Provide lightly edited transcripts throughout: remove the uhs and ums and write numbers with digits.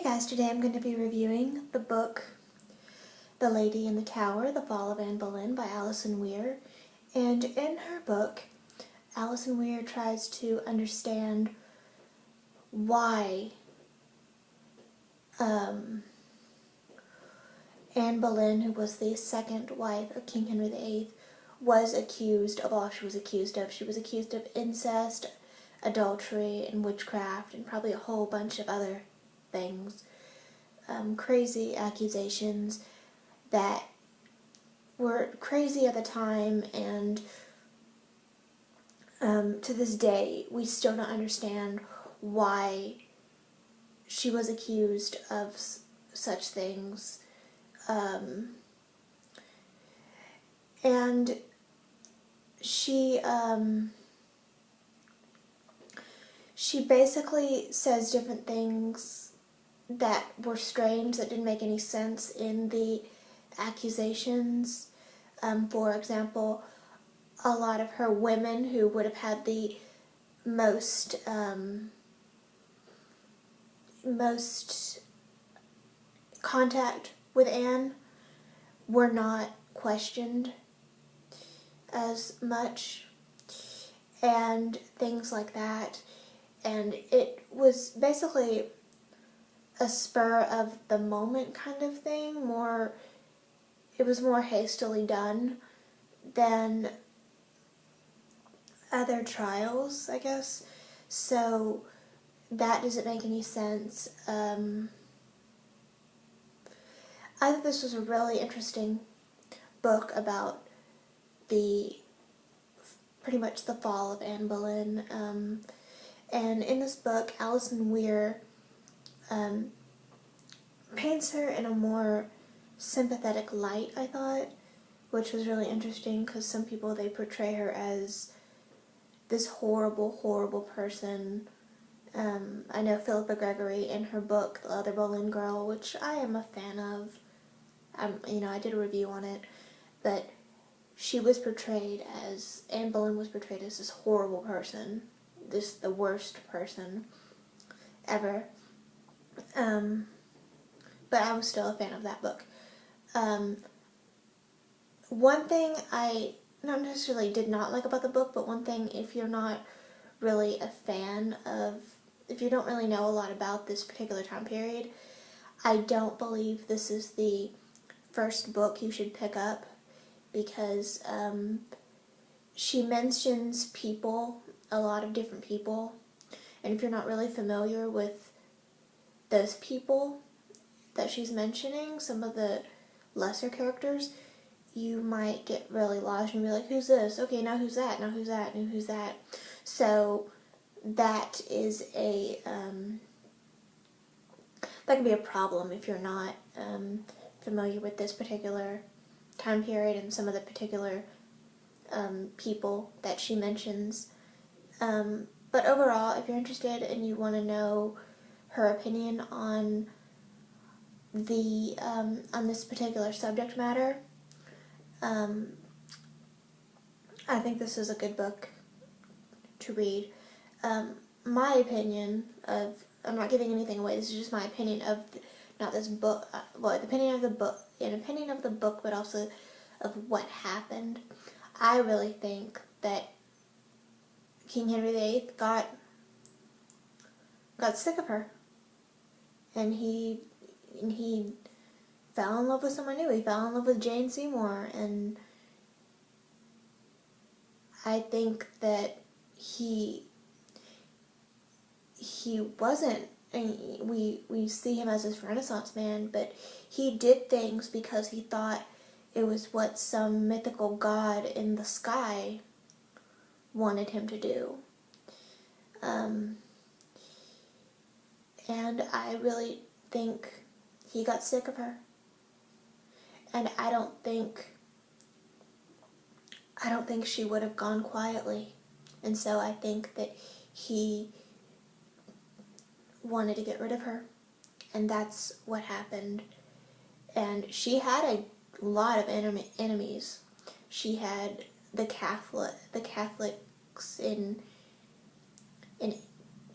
guys, today I'm going to be reviewing the book The Lady in the Tower, The Fall of Anne Boleyn by Allison Weir. And in her book, Allison Weir tries to understand why Anne Boleyn, who was the second wife of King Henry VIII, was accused of all she was accused of. She was accused of incest, adultery, and witchcraft, and probably a whole bunch of other things. Crazy accusations that were crazy at the time, and to this day we still don't understand why she was accused of such things. And she basically says different things that were strange, that didn't make any sense in the accusations. For example, a lot of her women who would have had the most contact with Anne were not questioned as much, and things like that. And it was basically a spur of the moment kind of thing. It was more hastily done than other trials, I guess. So that doesn't make any sense. I thought this was a really interesting book about pretty much the fall of Anne Boleyn. And in this book, Allison Weir paints her in a more sympathetic light, I thought, which was really interesting, because some people, they portray her as this horrible, horrible person. I know Philippa Gregory, in her book, The Other Boleyn Girl, which I am a fan of, I did a review on it, but Anne Boleyn was portrayed as this horrible person, the worst person ever. But I was still a fan of that book. One thing I not necessarily did not like about the book, but one thing, if you're not really a fan of, if you don't really know a lot about this particular time period, I don't believe this is the first book you should pick up, because she mentions people, a lot of different people, and if you're not really familiar with those people that she's mentioning, some of the lesser characters, you might get really lost and be like, who's this? Okay, now who's that? Now who's that? Now who's that? So that is that can be a problem if you're not familiar with this particular time period and some of the particular people that she mentions. But overall, if you're interested and you want to know her opinion on this particular subject matter, I think this is a good book to read. My opinion of, I'm not giving anything away, this is just my opinion of, not this book, the opinion of the book, an opinion of the book, but also of what happened. I really think that King Henry VIII got sick of her, and he fell in love with someone new. He fell in love with Jane Seymour, and I think that he wasn't, we see him as this Renaissance man, but he did things because he thought it was what some mythical god in the sky wanted him to do. And I really think he got sick of her. And I don't think she would have gone quietly. And so I think that he wanted to get rid of her. And that's what happened. And she had a lot of enemies. She had the Catholics in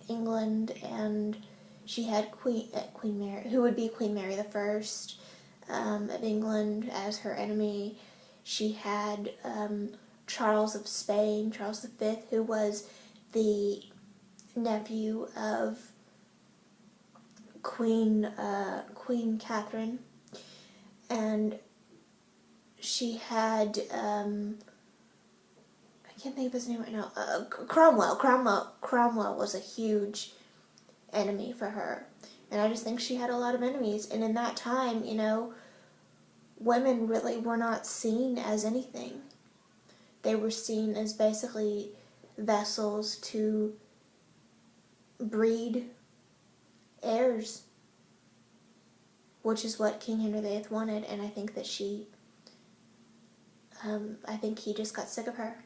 England and She had Queen Mary, who would be Queen Mary the First of England, as her enemy. She had Charles of Spain, Charles V, who was the nephew of Queen Catherine, and she had I can't think of his name right now. Cromwell. Cromwell was a huge enemy for her, and I just think she had a lot of enemies. And in that time, women really were not seen as anything. They were seen as basically vessels to breed heirs, which is what King Henry VIII wanted, and I think that I think he just got sick of her,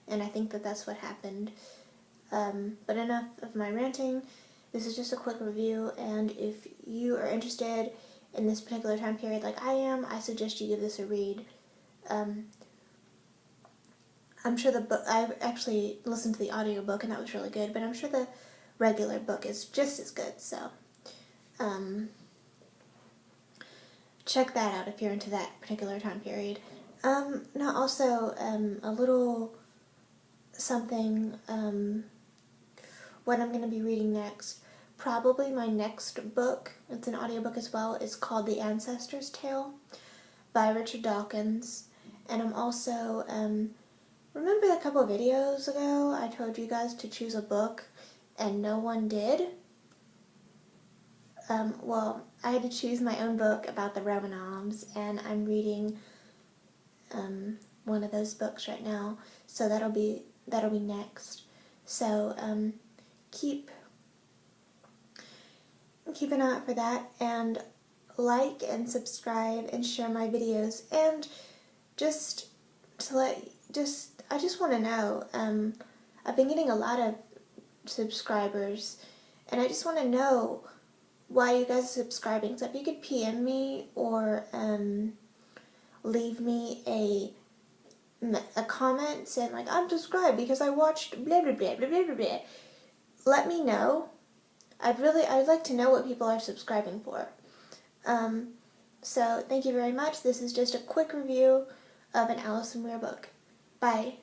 and I think that that's what happened. But enough of my ranting. This is just a quick review, and if you are interested in this particular time period like I am, I suggest you give this a read. I'm sure the book, I actually listened to the audiobook and that was really good, but I'm sure the regular book is just as good, so check that out if you're into that particular time period. Now also, a little something, what I'm going to be reading next. Probably my next book, it's an audiobook as well, is called The Ancestor's Tale by Richard Dawkins. And I'm also, remember a couple of videos ago I told you guys to choose a book and no one did? Well, I had to choose my own book about the Romanovs, and I'm reading one of those books right now, so that'll be next. So keep an eye out for that, and like and subscribe and share my videos. And I just want to know, I've been getting a lot of subscribers, and I just want to know why you guys are subscribing. So if you could PM me or leave me a comment saying like, I'm subscribed because I watched blah blah blah blah blah blah blah. Let me know. I'd like to know what people are subscribing for. So thank you very much. This is just a quick review of an Allison Weir book. Bye.